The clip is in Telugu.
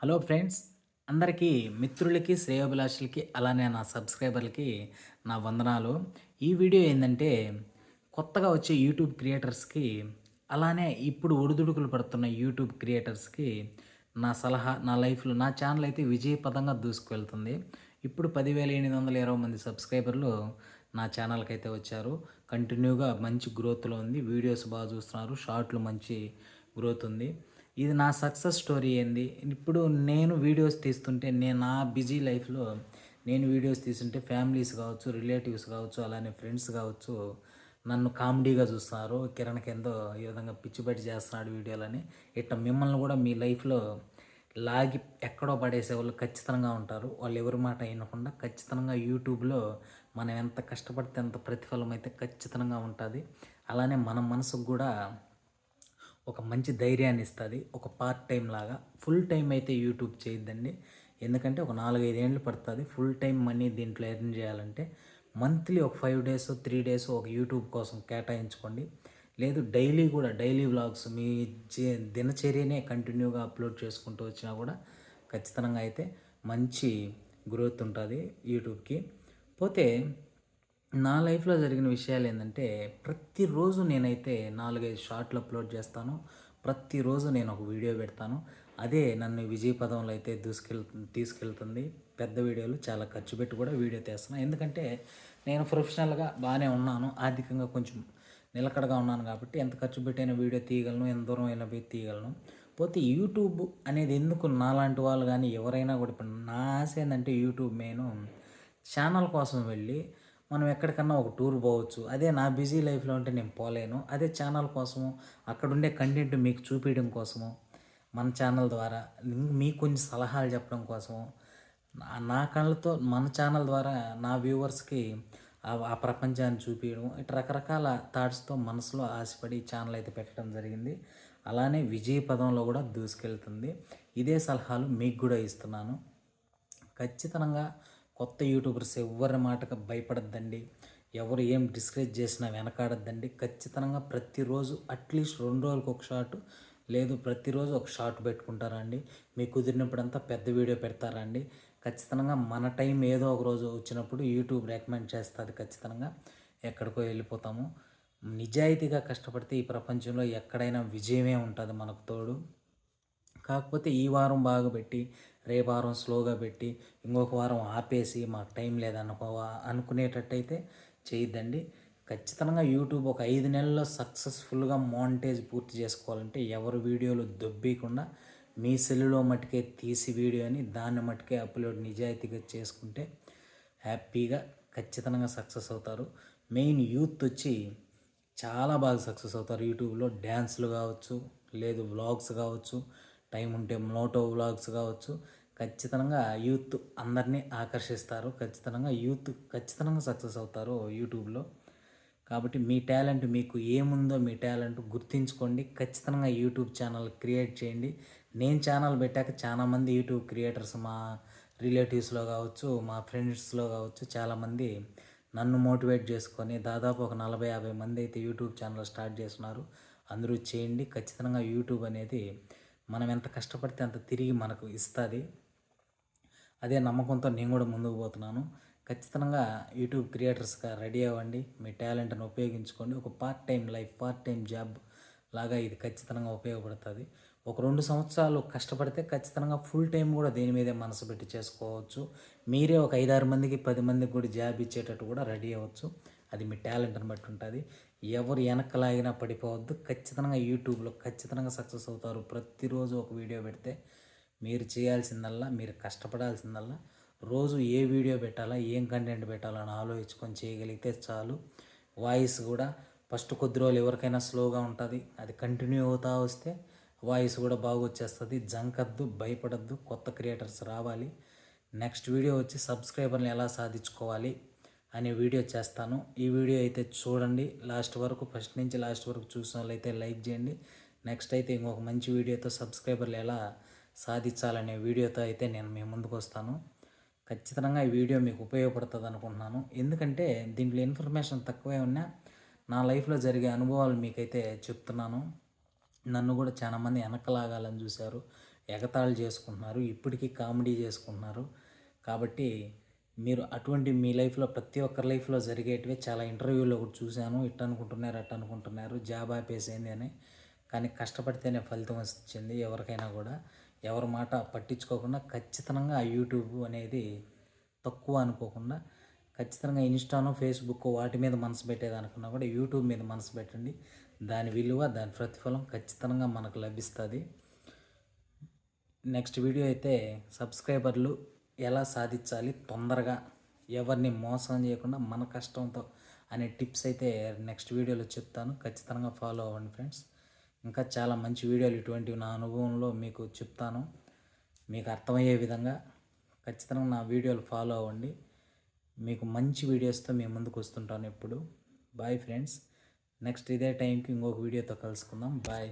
హలో ఫ్రెండ్స్, అందరికీ మిత్రులకి, శ్రేయోభిలాషులకి అలానే నా సబ్స్క్రైబర్లకి నా వందనాలు. ఈ వీడియో ఏందంటే కొత్తగా వచ్చే యూట్యూబ్ క్రియేటర్స్‌కి అలానే ఇప్పుడు ఒడిదుడుకులు పడుతున్న యూట్యూబ్ క్రియేటర్స్‌కి నా సలహా, నా లైఫ్‌లో నా ఛానల్ అయితే విజయపదంగా దూసుకువెళ్తుంది. ఇప్పుడు 10,820 మంది సబ్స్క్రైబర్లు నా ఛానల్‌కైతే వచ్చారు. కంటిన్యూగా మంచి గ్రోత్‌లో ఉంది. వీడియోస్ బాగా చూస్తున్నారు. షార్ట్‌లు మంచి గ్రోత్ ఉంది. ఇది నా సక్సెస్ స్టోరీ ఏంది? ఇప్పుడు నేను వీడియోస్ తీస్తుంటే నా బిజీ లైఫ్‌లో నేను వీడియోస్ తీసుంటే ఫ్యామిలీస్ కావచ్చు, రిలేటివ్స్ కావచ్చు, అలానే ఫ్రెండ్స్ కావచ్చు, నన్ను కామెడీగా చూస్తున్నారు. కిరణ్‌కేందో ఈ విధంగా పిచ్చి పట్టి చేస్తున్నాడు వీడియోలని. ఇట్ట మిమ్మల్ని కూడా మీ లైఫ్‌లో లాగి ఎక్కడో పడేసేవాళ్ళు ఖచ్చితంగా ఉంటారు. వాళ్ళు ఎవరి మాట వినకుండా ఖచ్చితంగా యూట్యూబ్‌లో మనం ఎంత కష్టపడితే అంత ప్రతిఫలం అయితే ఖచ్చితంగా ఉంటది. అలానే మన మనసుకు కూడా ఒక మంచి ధైర్యాన్ని ఇస్తది. ఒక పార్ట్ టైమ్ లాగా. ఫుల్ టైమ్ అయితే యూట్యూబ్ చేయొద్దండి. ఎందుకంటే ఒక 4, 5 ఏండ్లు పడతది. ఫుల్ టైమ్ మనీ దీంట్లో ఎర్న్ చేయాలంటే మంత్లీ ఒక 5 డేస్, 3 డేస్ ఒక యూట్యూబ్ కోసం కేటాయించుకోండి. లేదు డైలీ వ్లాగ్స్ మీ చే దినచర్యనే కంటిన్యూగా అప్లోడ్ చేసుకుంటూ వచ్చినా కూడా ఖచ్చితంగా అయితే మంచి గ్రోత్ ఉంటుంది యూట్యూబ్‌కి. పోతే నా లైఫ్‌లో జరిగిన విషయాలేందంటే, ప్రతిరోజు నేనైతే 4, 5 షార్ట్‌లు అప్‌లోడ్ చేస్తాను. ప్రతిరోజు నేను ఒక వీడియో పెడతాను. అదే నన్ను విజయ పదంలో అయితే తీసుకెళ్తుంది. పెద్ద వీడియోలు చాలా ఖర్చు పెట్టి కూడా వీడియో తీస్తున్నా. ఎందుకంటే, నేను ప్రొఫెషనల్‌గా బానే ఉన్నాను. ఆర్థికంగా కొంచెం నిలకడగా ఉన్నాను కాబట్టి, ఎంత ఖర్చు పెట్టైనా వీడియో తీయగలను. ఎంత దూరం అయినా పోయి తీయగలను. పోతే యూట్యూబ్ అనేది ఎందుకు నాలాంటి వాళ్ళు గానీ, ఎవరైనా కూడా ఇప్పుడు నా ఆశ ఏందంటే యూట్యూబ్ మెయిను ఛానల్ కోసం వెళ్ళి మనం ఎక్కడికన్నా ఒక టూర్ పోవచ్చు. అదే నా బిజీ లైఫ్‌లో ఉంటే నేను పోలేను. అదే ఛానల్ కోసము, అక్కడుండే కంటెంట్ మీకు చూపియడం కోసము, మన ఛానల్ ద్వారా మీకు కొంచెం సలహాలు చెప్పడం కోసము, నా కళ్ళతో మన ఛానల్ ద్వారా నా వ్యూవర్స్‌కి ఆ ప్రపంచాన్ని చూపియడం, ఇట్లా రకరకాల థాట్స్‌తో మనసులో ఆశపడి ఈ ఛానల్ అయితే పెట్టడం జరిగింది. అలానే విజయ పదంలో కూడా దూసుకెళ్తుంది. ఇదే సలహాలు మీకు కూడా ఇస్తున్నాను. ఖచ్చితంగా కొత్త యూట్యూబర్స్ ఎవ్వరి మాటకు భయపడద్దండి. ఎవరు ఏం డిస్కరేజ్ చేసినా వెనకాడద్దండి. ఖచ్చితంగా ప్రతిరోజు అట్లీస్ట్ 2 రోజులకు ఒక షాట్, లేదు ప్రతిరోజు ఒక షాట్ పెట్టుకుంటారా అండి. మీకు కుదిరినప్పుడంతా పెద్ద వీడియో పెడతారా అండి. ఖచ్చితంగా మన టైం ఏదో ఒక రోజు వచ్చినప్పుడు యూట్యూబ్ రికమెండ్ చేస్తుంది. ఖచ్చితంగా ఎక్కడికో వెళ్ళిపోతాము. నిజాయితీగా కష్టపడితే ఈ ప్రపంచంలో ఎక్కడైనా విజయమే ఉంటుంది మనకు తోడు. కాకపోతే ఈ వారం బాగా పెట్టి, రేపు వారం స్లోగా పెట్టి, ఇంకొక వారం ఆపేసి మాకు టైం అనుకునేటట్టయితే చేయొద్దండి. ఖచ్చితంగా యూట్యూబ్ ఒక 5 నెలల్లో సక్సెస్ఫుల్‌గా మానిటైజ్ పూర్తి చేసుకోవాలంటే ఎవరి వీడియోలు దొబ్బీయకుండా మీ సెల్లులో మట్టుకే తీసి వీడియోని దాన్ని మట్టుకే అప్లోడ్ నిజాయితీగా చేసుకుంటే హ్యాపీగా ఖచ్చితంగా సక్సెస్ అవుతారు. మెయిన్ యూత్ వచ్చి చాలా బాగా సక్సెస్ అవుతారు యూట్యూబ్‌లో. డ్యాన్స్‌లు కావచ్చు, లేదు వ్లాగ్స్ కావచ్చు, టైం ఉంటే మోటో వ్లాగ్స్ కావచ్చు. ఖచ్చితంగా యూత్ అందరినీ ఆకర్షిస్తారు. ఖచ్చితంగా సక్సెస్ అవుతారు యూట్యూబ్‌లో. కాబట్టి మీ టాలెంట్ మీకు ఏముందో మీ టాలెంట్ గుర్తించుకోండి. ఖచ్చితంగా యూట్యూబ్ ఛానల్ క్రియేట్ చేయండి. నేను ఛానల్ పెట్టాక చాలామంది యూట్యూబ్ క్రియేటర్స్ మా రిలేటివ్స్‌లో కావచ్చు, మా ఫ్రెండ్స్‌లో కావచ్చు చాలామంది నన్ను మోటివేట్ చేసుకొని దాదాపు ఒక 40, 50 మంది అయితే యూట్యూబ్ ఛానల్ స్టార్ట్ చేస్తున్నారు. అందరూ చేయండి. ఖచ్చితంగా యూట్యూబ్ అనేది మనం ఎంత కష్టపడితే అంత తిరిగి మనకు ఇస్తుంది. అదే నమ్మకంతో నేను కూడా ముందుకు పోతున్నాను. ఖచ్చితంగా యూట్యూబ్ క్రియేటర్స్‌గా రెడీ అవ్వండి. మీ టాలెంట్‌ని ఉపయోగించుకోండి. ఒక పార్ట్ టైమ్ జాబ్ లాగా ఇది ఖచ్చితంగా ఉపయోగపడుతుంది. ఒక 2 సంవత్సరాలు కష్టపడితే ఖచ్చితంగా ఫుల్ టైమ్ కూడా దీని మీదే మనసు పెట్టి చేసుకోవచ్చు. మీరే ఒక 5, 6 మందికి, 10 మందికి కూడా జాబ్ ఇచ్చేటట్టు కూడా రెడీ అవ్వచ్చు. అది మీ టాలెంట్‌ని బట్టి ఉంటుంది. ఎవరు వెనక్కి లాగినా పడిపోవద్దు. ఖచ్చితంగా యూట్యూబ్‌లో ఖచ్చితంగా సక్సెస్ అవుతారు. ప్రతిరోజు ఒక వీడియో పెడితే మీరు చేయాల్సిందల్లా, మీరు కష్టపడాల్సిందల్లా రోజు ఏ వీడియో పెట్టాలా, ఏం కంటెంట్ పెట్టాలా అని ఆలోచించుకొని చేయగలిగితే చాలు. వాయిస్ కూడా ఫస్ట్ కొద్ది రోజులు ఎవరికైనా స్లోగా ఉంటుంది. అది కంటిన్యూ అవుతా వస్తే వాయిస్ కూడా బాగా వచ్చేస్తుంది. జంకద్దు, భయపడద్దు. కొత్త క్రియేటర్స్ రావాలి. నెక్స్ట్ వీడియో వచ్చి సబ్స్క్రైబర్ని ఎలా సాధించుకోవాలి అనే వీడియో చేస్తాను. ఈ వీడియో అయితే చూడండి లాస్ట్ వరకు. ఫస్ట్ నుంచి లాస్ట్ వరకు చూసిన వాళ్ళైతే లైక్ చేయండి. నెక్స్ట్ అయితే ఇంకొక మంచి వీడియోతో సబ్స్క్రైబర్లు ఎలా సాధించాలనే వీడియోతో అయితే నేను మీ ముందుకు వస్తాను. ఖచ్చితంగా ఈ వీడియో మీకు ఉపయోగపడుతుంది అనుకుంటున్నాను. ఎందుకంటే దీంట్లో ఇన్ఫర్మేషన్ తక్కువే ఉన్నా నా లైఫ్లో జరిగే అనుభవాలు మీకైతే చెప్తున్నాను. నన్ను కూడా చాలామంది వెనక్కి లాగాలని చూశారు. ఎగతాళి చేసుకుంటున్నారు, ఇప్పటికీ కామెడీ చేసుకుంటున్నారు. కాబట్టి మీరు అటువంటి మీ లైఫ్లో ప్రతి ఒక్కరి లైఫ్లో జరిగేటివే. చాలా ఇంటర్వ్యూలో ఒకటి చూశాను, ఇట్ట అనుకుంటున్నారు అట్ట అనుకుంటున్నారు, జాబ్ ఆపేసేయండి అని. కానీ కష్టపడితేనే ఫలితం వచ్చింది ఎవరికైనా కూడా. ఎవరి మాట పట్టించుకోకుండా ఖచ్చితంగా ఆ యూట్యూబ్ అనేది తక్కువ అనుకోకుండా ఖచ్చితంగా ఇన్స్టానో ఫేస్బుక్ వాటి మీద మనసు పెట్టేదనుకున్నా కూడా యూట్యూబ్ మీద మనసు పెట్టండి. దాని విలువ దాని ప్రతిఫలం ఖచ్చితంగా మనకు లభిస్తుంది. నెక్స్ట్ వీడియో అయితే సబ్స్క్రైబర్లు ఎలా సాధించాలి తొందరగా, ఎవరిని మోసం చేయకుండా మన కష్టంతో అనే టిప్స్ అయితే నెక్స్ట్ వీడియోలో చెప్తాను. ఖచ్చితంగా ఫాలో అవ్వండి ఫ్రెండ్స్. ఇంకా చాలా మంచి వీడియోలు ఇటువంటివి నా అనుభవంలో మీకు చెప్తాను. మీకు అర్థమయ్యే విధంగా ఖచ్చితంగా నా వీడియోలు ఫాలో అవ్వండి. మీకు మంచి వీడియోస్తో మీ ముందుకు వస్తుంటాను ఎప్పుడు. Bye friends. నెక్స్ట్ ఇదే టైంకి ఇంకొక వీడియోతో కలుసుకుందాం. బాయ్.